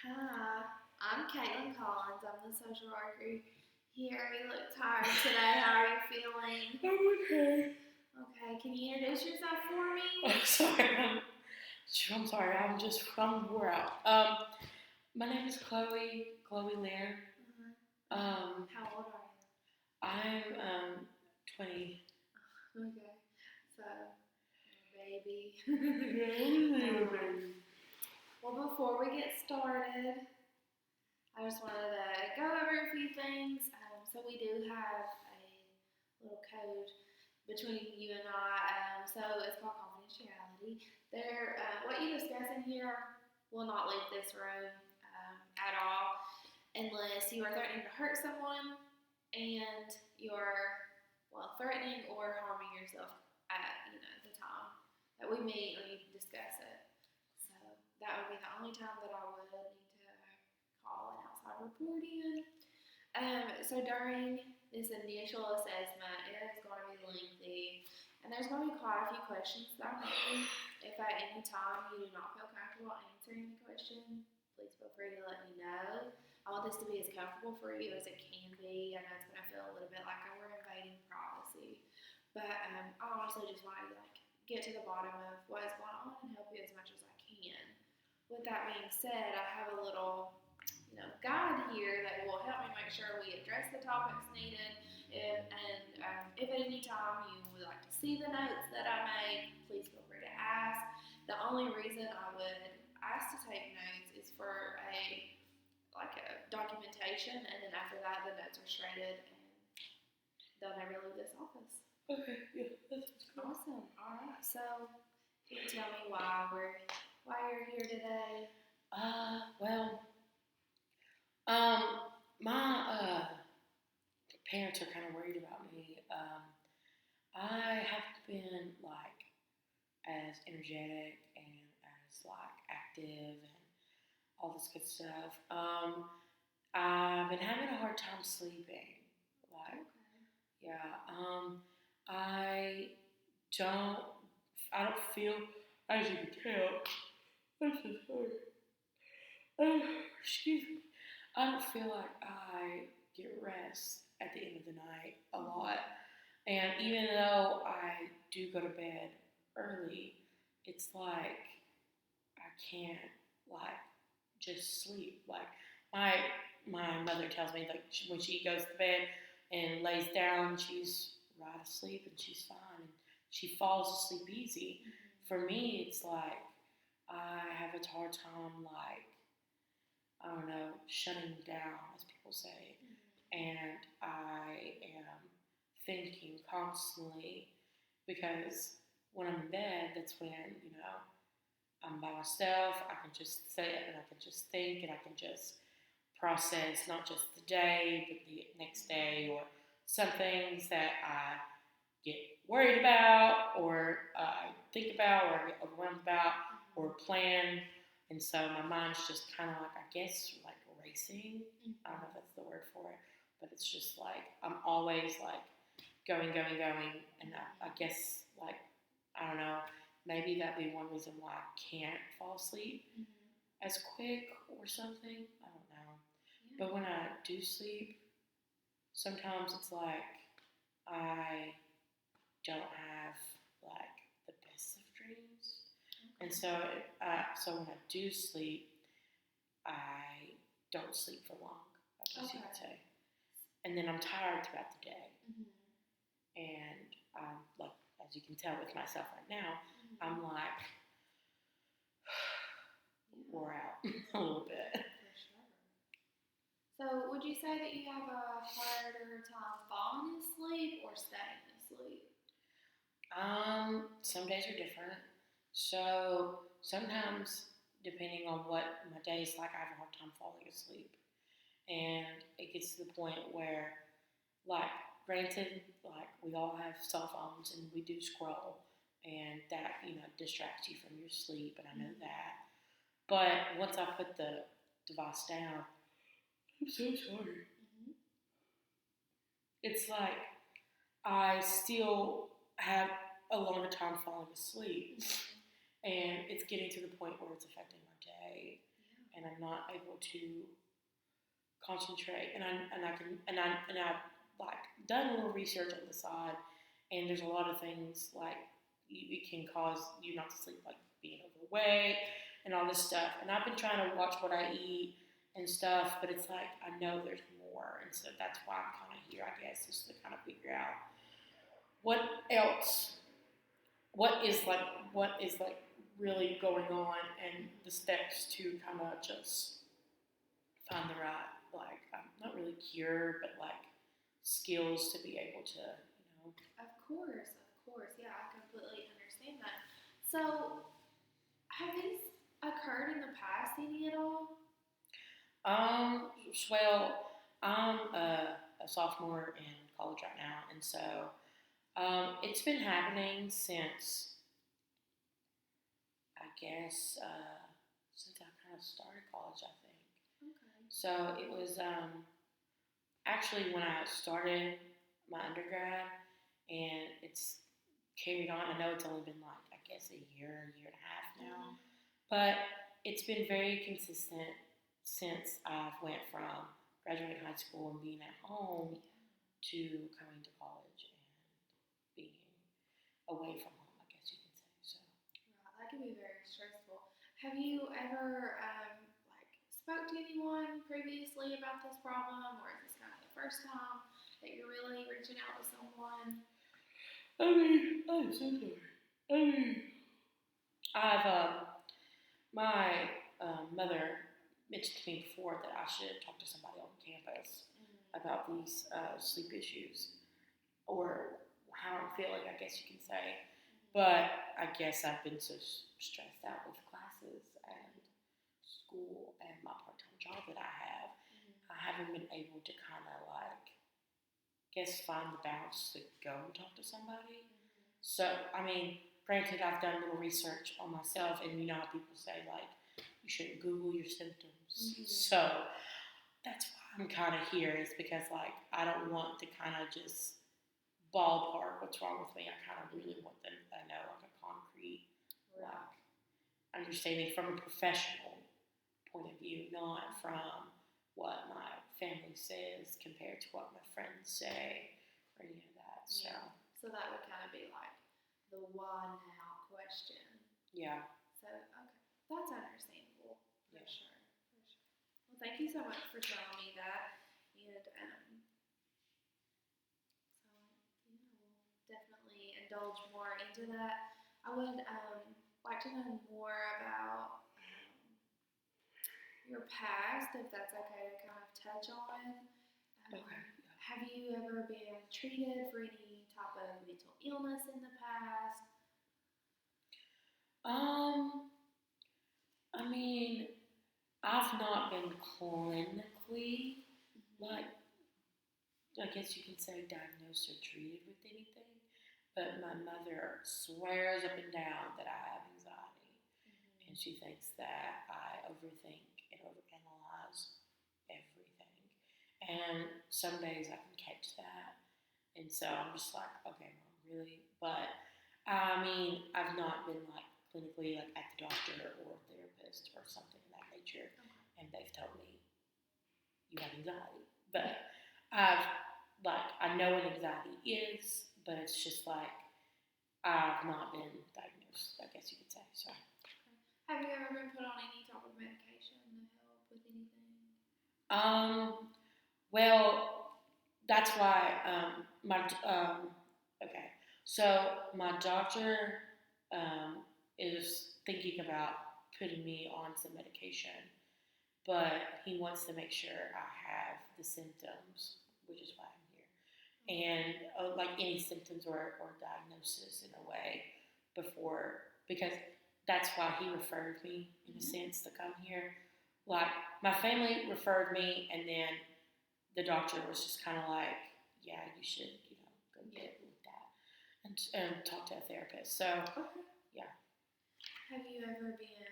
Hi, I'm Caitlin Collins. I'm the social worker here. You look tired today. How are you feeling? I'm okay. Okay, can you introduce yourself for me? I'm sorry. I'm sorry. I'm just from where out. My name is Chloe Laird. How old are I'm 20. you? Okay, so baby. Yeah. Well, before we get started, I just wanted to go over a few things. So we do have a little code between you and I. So it's called confidentiality. What you discuss in here will not leave this room at all unless you are threatening to hurt someone and you're threatening or harming yourself at the time that we meet or you discuss it. So that would be the only time that I would need to call an outside report in. So during this initial assessment, it is going to be lengthy, and there's going to be quite a few questions thrown at you. If at any time you do not feel comfortable answering the question, please feel free to let me know. I want this to be as comfortable for you as it can be. I know it's going to feel a little bit like we're invading privacy, but I honestly just want to get to the bottom of what is going on and help you as much as I can. With that being said, I have a little guide here that will help me make sure we address the topics needed. If at any time you would like to see the notes that I make, please feel free to ask. The only reason I would ask to take notes is for a documentation, and then after that, the notes are shredded and they'll never leave this office. Okay, yeah, that's good. Awesome. All right. So, can you tell me why you're here today? Well, my parents are kind of worried about me. I haven't been as energetic and as active and all this good stuff. I've been having a hard time sleeping. Okay. Yeah. I don't. I don't feel, as you can tell. I'm so sorry. Excuse me. I don't feel like I get rest at the end of the night a lot. And even though I do go to bed early, it's like I can't just sleep. My my mother tells me when she goes to bed and lays down, she's right asleep and she's fine and she falls asleep easy. For me, it's like I have a hard time I don't know, shutting down, as people say, and I am thinking constantly because when I'm in bed, that's when I'm by myself. I can just sit and I can just think and I can just process not just the day but the next day or some things that I get worried about or think about or get overwhelmed about or plan. And so my mind's just kind of I guess racing. I don't know if that's the word for it, but it's just I'm always going, and I guess I don't know. Maybe that'd be one reason why I can't fall asleep as quick or something. I don't know. Yeah. But when I do sleep, sometimes it's I don't have the best of dreams, and so when I do sleep, I don't sleep for long. I guess you could say, and then I'm tired throughout the day, and as you can tell with myself right now, I'm wore out a little bit. For sure. So, would you say that you have a harder time falling asleep or staying asleep? Some days are different. So sometimes, depending on what my day is like, I have a hard time falling asleep, and it gets to the point where, granted, we all have cell phones and we do scroll, and that distracts you from your sleep, and I know that. But once I put the device down, I'm so sorry. It's I still have a longer time falling asleep, and it's getting to the point where it's affecting my day, and I I'm not able to concentrate. And I've like done a little research on the side, and there's a lot of things like it can cause you not to sleep, like being overweight and all this stuff. And I've been trying to watch what I eat and stuff, but it's like I know there's more, and so that's why I'm kind of here, I guess, is to kind of figure out what else, what is like really going on, and the steps to kind of just find the right, like, not really cure, but like skills to be able to, Of course, yeah, I completely understand that. So, have these occurred in the past any at all? Um, well, I'm a sophomore in college right now, and so it's been happening since I guess since I kind of started college, I think. Okay. So it was actually when I started my undergrad, and it's carried on. I know it's only been like I guess a year and a half now, Mhm. but it's been very consistent since I've went from graduating high school and being at home to coming to college and being away from home, I guess you can say. So, Right, that can be very stressful. Have you ever like spoke to anyone previously about this problem, or is this kind of the first time that you're really reaching out to someone? I mean, I'm so sorry. I mean, I've my mother mentioned to me before that I should talk to somebody on campus Mm-hmm. about these sleep issues, or how I'm feeling, I guess you can say. But I guess I've been so stressed out with classes and school and my part-time job that I have. Mm-hmm. I haven't been able to kind of like guess find the balance to go and talk to somebody. So I mean, granted, I've done a little research on myself, and you know how people say like you shouldn't Google your symptoms. Mm-hmm. So that's why I'm kind of here, is because like I don't want to kind of just ballpark what's wrong with me. I kind of really want them to know like a concrete Right. like understanding from a professional point of view, not from what my family says compared to what my friends say or any of that. So Yeah. So that would kind of be like the why now question. yeah, So okay, that's understandable for yeah. sure. For sure. Well, thank you so much for telling me that, and so we'll definitely indulge more into that. I would like to know more about your past, if that's okay to kind of touch on. Okay. Have you ever been treated for any type of mental illness in the past? Um, I mean, I've not been clinically like I guess you can say diagnosed or treated with anything, but my mother swears up and down that I have anxiety, Mm-hmm. and she thinks that I overthink and overanalyze everything. And some days I can catch that, and so I'm just like, okay, mom, really? But I mean, I've not been like clinically like at the doctor or therapist or something of that nature, Okay. and they've told me you have anxiety. But I've like I know what anxiety is, but it's just like I've not been diagnosed, I guess you could say. So Have you ever been put on any type of medication to help with anything? um well that's why my okay. So my doctor is thinking about putting me on some medication, but he wants to make sure I have the symptoms, which is why I'm here. And like any symptoms or diagnosis in a way before, because that's why he referred me in a Mm-hmm. sense to come here. Like my family referred me, and then the doctor was just kind of like, yeah, you should, go get looked at and talk to a therapist. So Okay. yeah. Have you ever been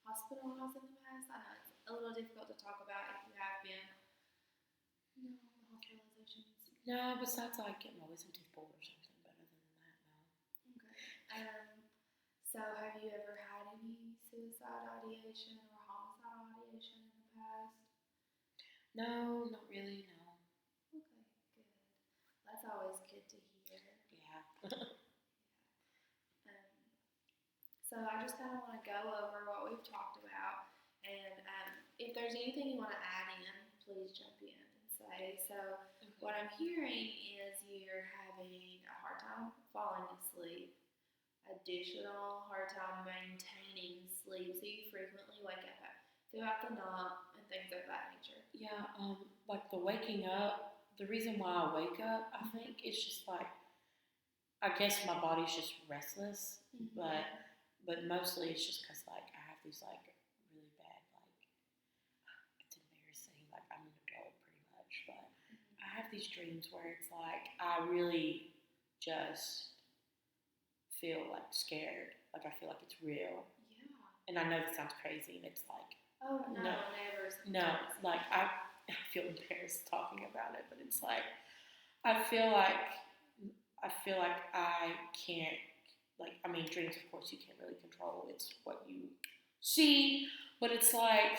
hospitalized in the past? I know it's a little difficult to talk about if you have been. No, the hospitalizations. No, besides like getting my wisdom tooth pulled or something, but other than that, no. Okay. So have you ever had any suicide ideation or homicide condition in the past? No, not really. No. Okay, good. That's always good to hear. Yeah. So I just kind of want to go over what we've talked about, and if there's anything you want to add in, please jump in and say. So what I'm hearing is you're having a hard time falling asleep, additional hard time maintaining sleep, so you frequently wake up throughout the night and things of that nature. Yeah. Like the waking up. The reason why I wake up, I think, it's just like I guess my body's just restless, but mostly it's just because like I have these like really bad like it's embarrassing like I'm an adult pretty much, but I have these dreams where it's like I really just feel like scared, like I feel like it's real, Yeah. and I know this sounds crazy, and it's like Oh no, no, never. no, like I feel embarrassed talking about it, but it's like I feel like I can't, like, I mean, dreams, of course, you can't really control. It's what you see, but it's like,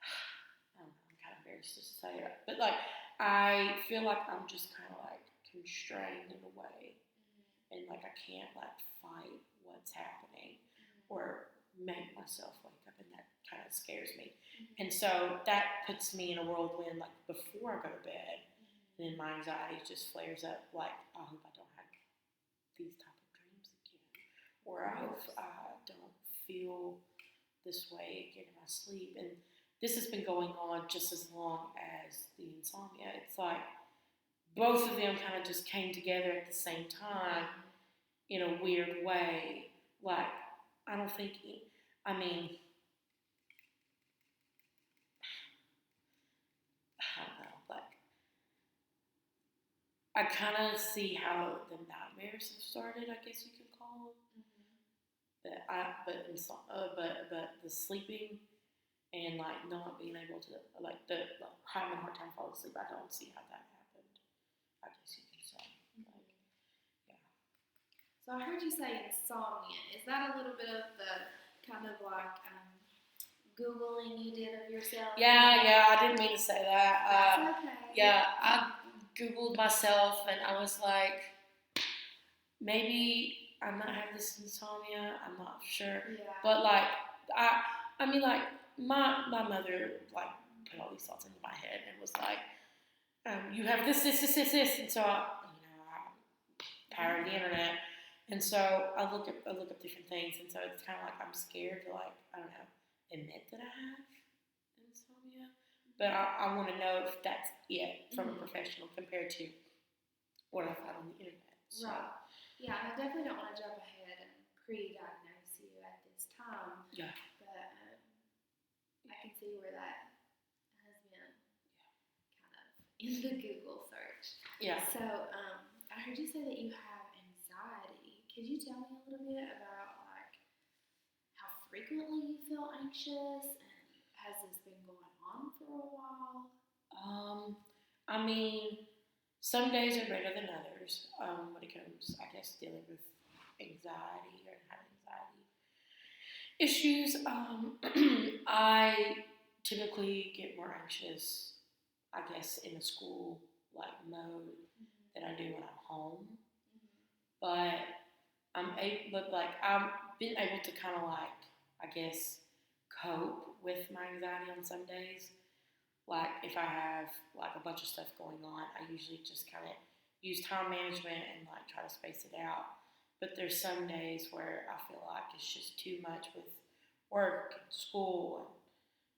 I don't know, I'm kind of embarrassed to say it, but like, I feel like I'm just kind of like constrained in a way, and like I can't like fight what's happening or make myself wake up, and that kind of scares me. And so that puts me in a whirlwind like before I go to bed. And then my anxiety just flares up like, I hope I don't have these type of dreams again. Or I hope I don't feel this way again in my sleep. And this has been going on just as long as the insomnia. It's like both of them kind of just came together at the same time in a weird way. Like, I don't think, I mean, I don't know, like, I kind of see how the nightmares have started, I guess you could call them. But the sleeping and like not being able to like having a hard time falling asleep, I don't see how that happened. I guess you could say, like, yeah. So I heard you say insomnia. Is that a little bit of the kind of like Googling you did of yourself? Yeah, I didn't mean to say that. That's okay. Yeah, I Googled myself and I was like, maybe I might have this insomnia. I'm not sure. Yeah. But like, I mean, like my mother like put all these thoughts into my head and was like, you have this, and so I powered the internet, and so I look up different things, and so it's kind of like I'm scared to like I don't know admit that I have insomnia, but I want to know if that's it from a professional compared to what I found on the internet. So. Right. Yeah, and I definitely don't want to jump ahead and pre-diagnose you at this time. Yeah. But I can see where that has been kind of in the Google search. Yeah. So I heard you say that you have anxiety. Could you tell me a little bit about like how frequently you feel anxious, and has this been going on for a while? I mean, some days are better than others when it comes, I guess, dealing with anxiety or having anxiety issues. I typically get more anxious, I guess, in a school like mode than I do when I'm home. But I've been able to kind of like, I guess, cope with my anxiety on some days. Like if I have like a bunch of stuff going on, I usually just kind of use time management and like try to space it out. But there's some days where I feel like it's just too much with work and school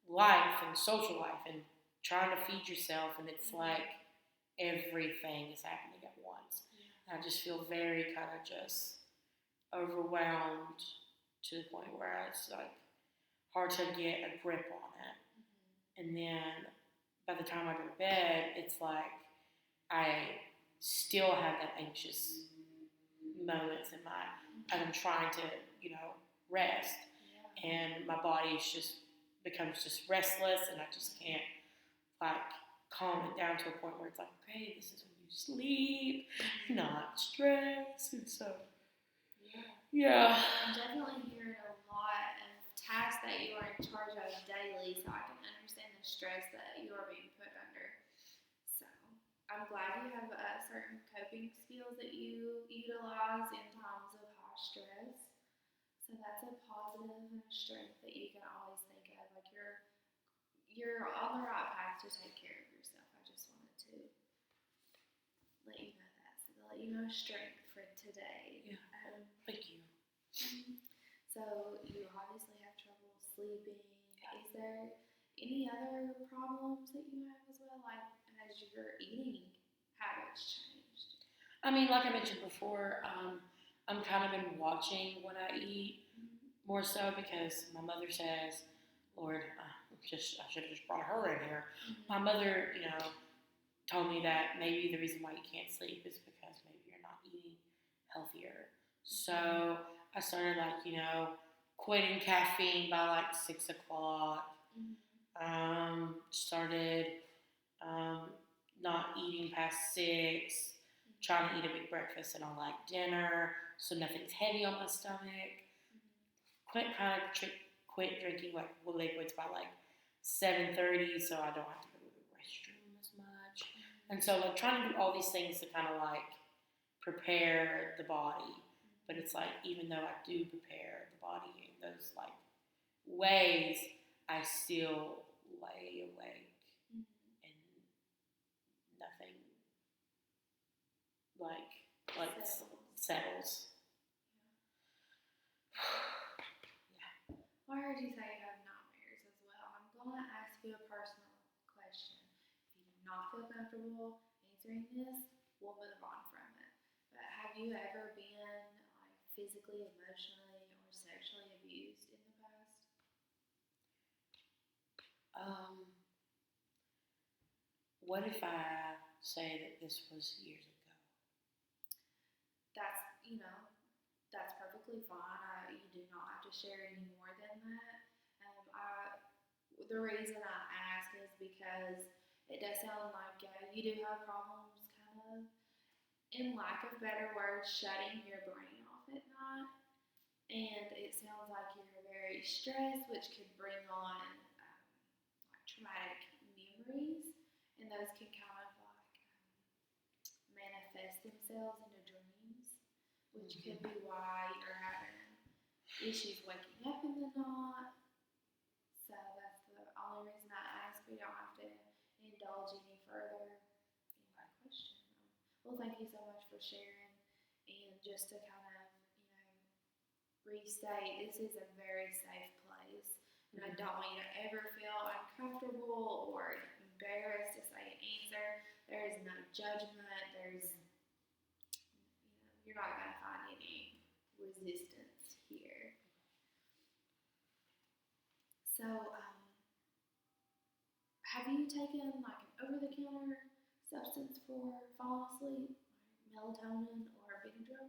and life and social life and trying to feed yourself, and it's like everything is happening at once. And I just feel very kind of just overwhelmed to the point where it's like hard to get a grip on it. And then by the time I go to bed, it's like I still have that anxious moments in my, as I'm trying to, rest. And my body becomes just restless, and I just can't like calm it down to a point where it's like, okay, this is when you sleep, not stress. And so, yeah. I'm definitely hearing a lot of task that you are in charge of daily, so I can understand the stress that you are being put under. So I'm glad you have certain coping skills that you utilize in times of high stress. So that's a positive and a strength that you can always think of. Like you're on the right path to take care of yourself. I just wanted to let you know that. So to let you know strength for today. Yeah. Thank you. So you obviously have trouble sleeping. Is there any other problems that you have as well? Like has your eating habits changed? I mean, like I mentioned before, I'm kind of been watching what I eat more so because my mother says, Lord, I should have just brought her in here. My mother, told me that maybe the reason why you can't sleep is because maybe you're not eating healthier. So I started quitting caffeine by like 6 o'clock. Started not eating past 6. Trying to eat a big breakfast and I like dinner, so nothing's heavy on my stomach. Quit drinking like liquids by like 7:30, so I don't have to go to the restroom as much. And so like trying to do all these things to kind of like prepare the body, but it's like even though I do prepare the body in those like ways, I still lay awake and nothing like settles. Well, I heard you say you have nightmares as well. I'm going to ask you a personal question. If you do not feel comfortable answering this, we'll move on from it. But have you ever been like physically, emotionally, or sexually abused in the past? What if I say that this was years ago? That's perfectly fine. You do not have to share any more than that. The reason I ask is because it does sound like you do have problems, kind of, in lack of better words, shutting your brain off at night. And it sounds like you're very stressed, which could bring on like traumatic memories, and those can kind of like manifest themselves into dreams, which could be why you're having issues waking up in the night. So that's the only reason I ask. We don't have to indulge any further in that question. Well, thank you so much for sharing. And just to kind of, restate, this is a very safe place. And I don't want you to ever feel uncomfortable or embarrassed to say an answer. There is no judgment. You're not going to find any resistance here. So, have you taken like an over-the-counter substance for falling asleep, like melatonin or Benadryl?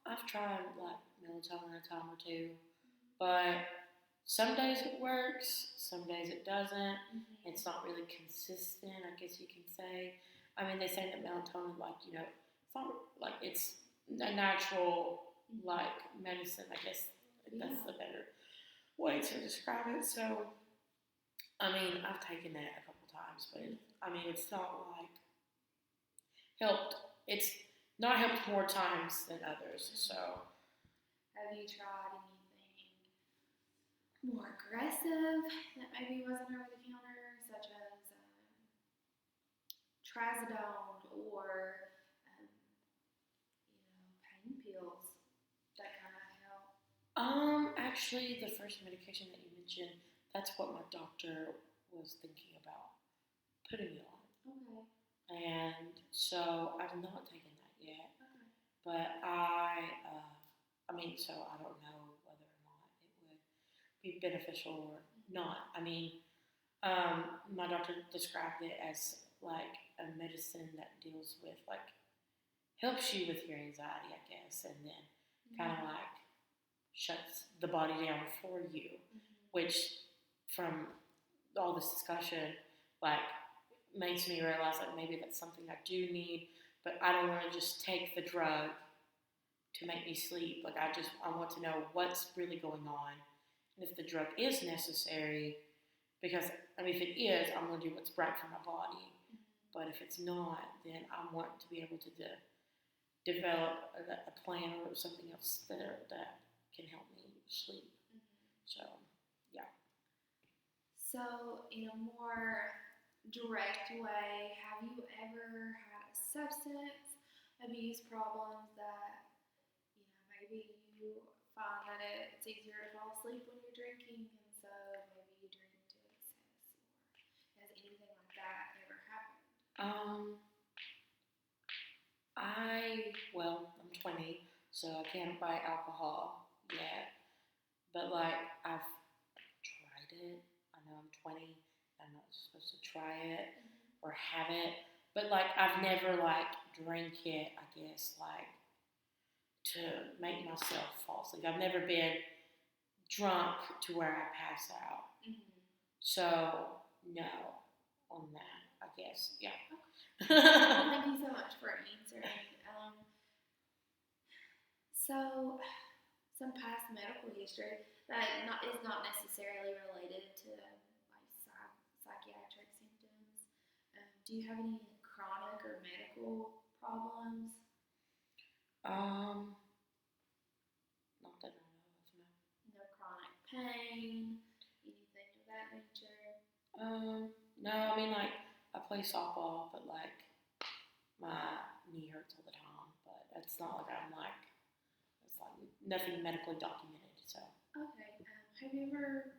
I've tried like melatonin a time or two, but some days it works, some days it doesn't. It's not really consistent, I guess you can say. I mean, they say that melatonin, it's not like it's a natural like medicine. I guess that's the better way to describe it. So, I mean, I've taken that a couple times, but it's not like helped. It's not helped more times than others. So, have you tried anything more aggressive that maybe wasn't over the counter, such as trazodone or pain pills that kind of help? Actually, the first medication that you mentioned, that's what my doctor was thinking about putting me on. Okay. And so I've not taken that yet. Okay. But so I don't know whether or not it would be beneficial or not. I mean, my doctor described it as like a medicine that deals with helps you with your anxiety, I guess, and then kind of like shuts the body down for you, which from all this discussion, makes me realize maybe that's something I do need, but I don't want to just take the drug to make me sleep. Like I want to know what's really going on, and if the drug is necessary, because I mean, if it is, I'm going to do what's right for my body. But if it's not, then I want to be able to develop a plan or something else that can help me sleep. So, yeah. So, in a more direct way, have you ever had a substance abuse problems that, maybe you find that it's easier to fall asleep when you're drinking, and so maybe you drink to excess, or has anything like that ever happened? Um, I'm 20, so I can't buy alcohol yet. But like, I've tried it. I know I'm 20. I'm not supposed to try it or have it. But like, I've never like drank it, I guess, like to make myself fall asleep. I've never been drunk to where I pass out. So, no, on that, I guess. Yeah. Well, thank you so much for answering. So, some past medical history that is not necessarily related to psychiatric symptoms. Do you have any chronic or medical problems? Um, Not that I know of, no. No chronic pain, anything of that nature? No, I mean like I play softball, but like my knee hurts all the time. But it's not like it's like nothing medically documented. So. Okay. Have you ever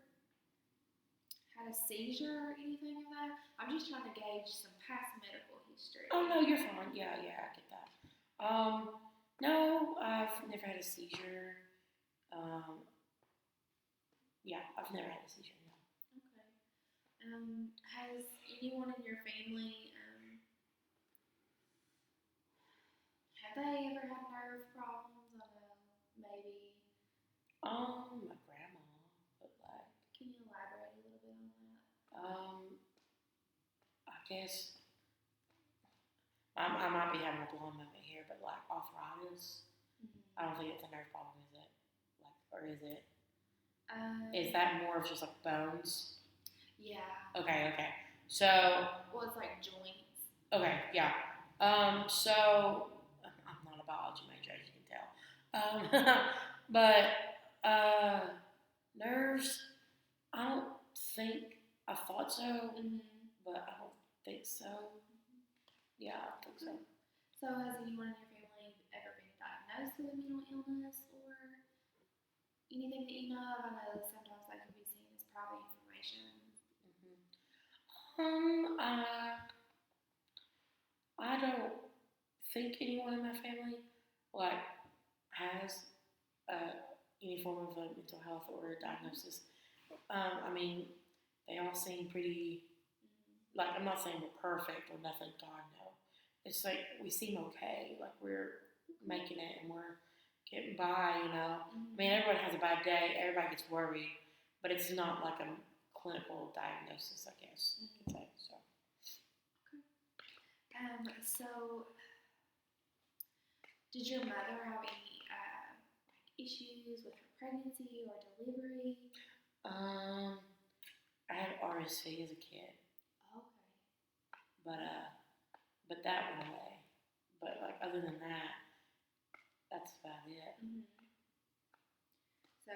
had a seizure or anything of that? I'm just trying to gauge some past medical history. Oh no, you're fine. Yeah, I get that. No, I've never had a seizure. Yeah, I've never had a seizure. No. Okay. Has anyone in your family, have they ever had nerve problems? I know, maybe. My grandma, but like. Can you elaborate a little bit on that? I guess I might be having a blown moment here, but like arthritis, I don't think it's a nerve problem, is it? Like, or is it? Is that more of just like bones? Yeah. Okay. So. Well, it's like joints. Okay, yeah. So I'm not a biology major, as you can tell. But nerves, I don't think I thought so, but I don't think so. Yeah, I don't think so. So has anyone in your family ever been diagnosed with a mental illness or anything that you know of? I know that sometimes that can be seen as private information. I don't think anyone in my family like has any form of a mental health or a diagnosis. I mean, they all seem pretty. Like, I'm not saying we're perfect or nothing. God no. It's like we seem okay. Like we're making it and we're getting by. I mean, everyone has a bad day. Everybody gets worried, but it's not like a clinical diagnosis, I guess you could say. So. So, did your mother have any issues with her pregnancy or delivery? I had RSV as a kid. Okay. But that went away. But like other than that, that's about it. So,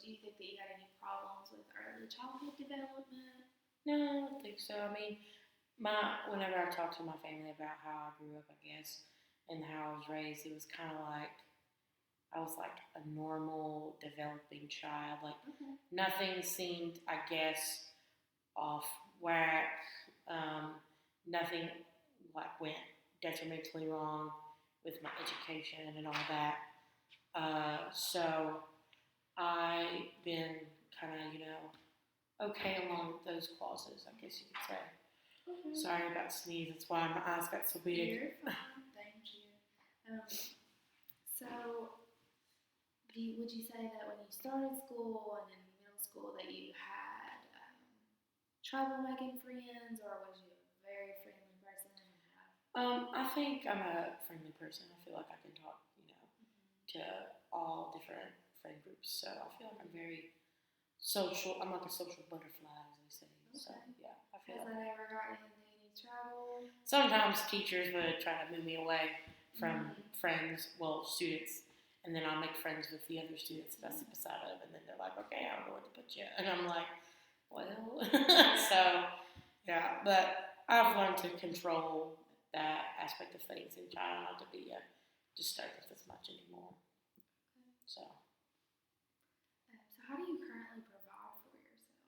do you think that you had any problems with early childhood development? No, I don't think so. I mean, whenever I talk to my family about how I grew up, I guess, and how I was raised, it was kind of like I was like a normal developing child. Like nothing seemed, I guess, off whack. Nothing like went detrimentally wrong with my education and all that. So I've been kind of, okay along those clauses, I guess you could say. Okay. Sorry about sneeze. That's why my eyes got so big. You're fine. Thank you. So, would you say that when you started school and in middle school that you had trouble making friends, or was you a very friendly person? I think I'm a friendly person. I feel like I can talk, to all different friend groups. So I feel like I'm very social. I'm like a social butterfly, as they say. So Okay. yeah, I feel Has like that ever gotten into any trouble? sometimes teachers would try to move me away from Mhm. friends, well, students, and then I'll make friends with the other students that I sit beside of, and then they're like, okay, I don't know where to put you, and I'm like, well, so yeah, but I've learned to control that aspect of things and try not to be a disturbance as much anymore. So, So how do you currently provide for yourself?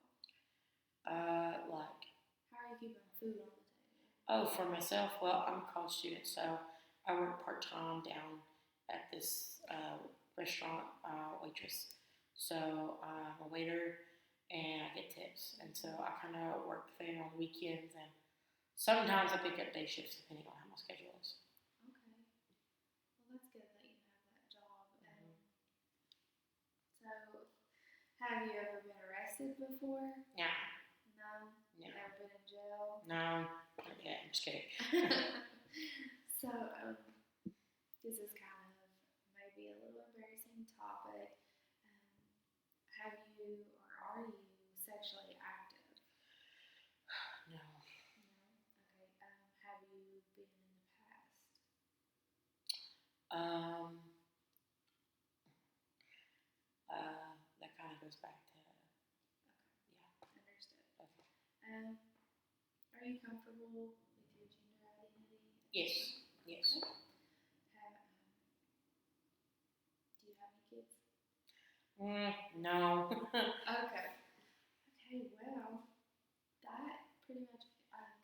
like, How are you keeping food on the table? oh, for myself, well, I'm a college student, so I work part time down at this restaurant waitress. So I'm a waiter and I get tips, and so I kind of work there on the weekends, and sometimes I pick up day shifts depending on how my schedule is. Okay. Well, that's good that you have that job. So, have you ever been arrested before? Yeah, No. no, Never been in jail? no, yeah, I'm just kidding. So, this is kind of maybe a little embarrassing topic. Have you or are you sexually active? No, No. Okay. Have you been in the past? um, that kind of goes back to yeah. Understood. Okay. Are you comfortable with your gender identity? Yes, yes. Okay. Do you have any kids? No. Okay. Okay, well, that pretty much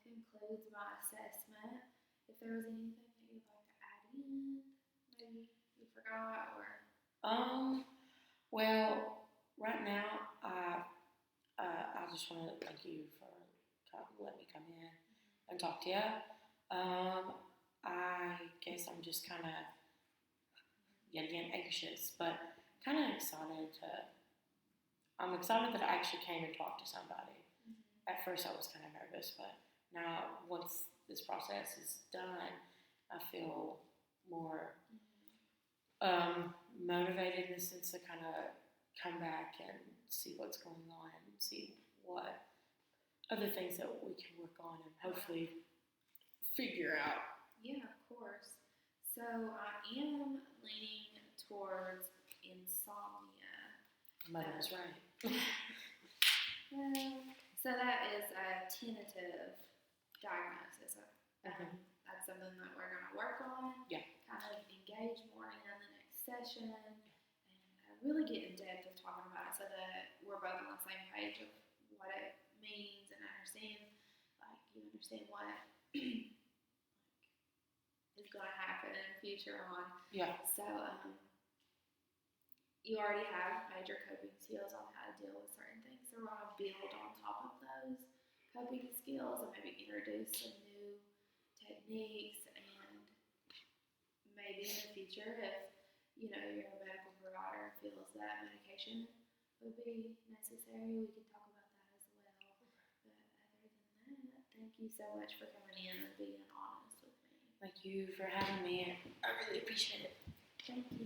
concludes my assessment. If there was anything that you'd like to add in, maybe you forgot or. Well, right now, I just want to thank you for letting me come in and talk to you. I guess I'm just kind of yet again anxious, but kind of excited to. I'm excited that I actually came and talked to somebody. At first, I was kind of nervous, but now once this process is done, I feel more motivated in the sense to kind of come back and see what's going on and see what other things that we can work on and hopefully figure out. Yeah, of course. So I am leaning towards insomnia. Mother was right. So that is a tentative diagnosis. That's something that we're going to work on. Yeah. Kind of engage more in the next session and really get in depth of talking about it so that we're both on the same page of what it means and understand, like, you understand what is going to happen in the future on. Yeah. So, you already have major coping skills on how to deal with certain things. So we're going to build on top of those coping skills and maybe introduce some new techniques. And maybe in the future, if your medical provider feels that medication would be necessary, we can talk about that as well. But other than that, thank you so much for coming in and being honest with me. Thank you for having me. I really appreciate it. Thank you.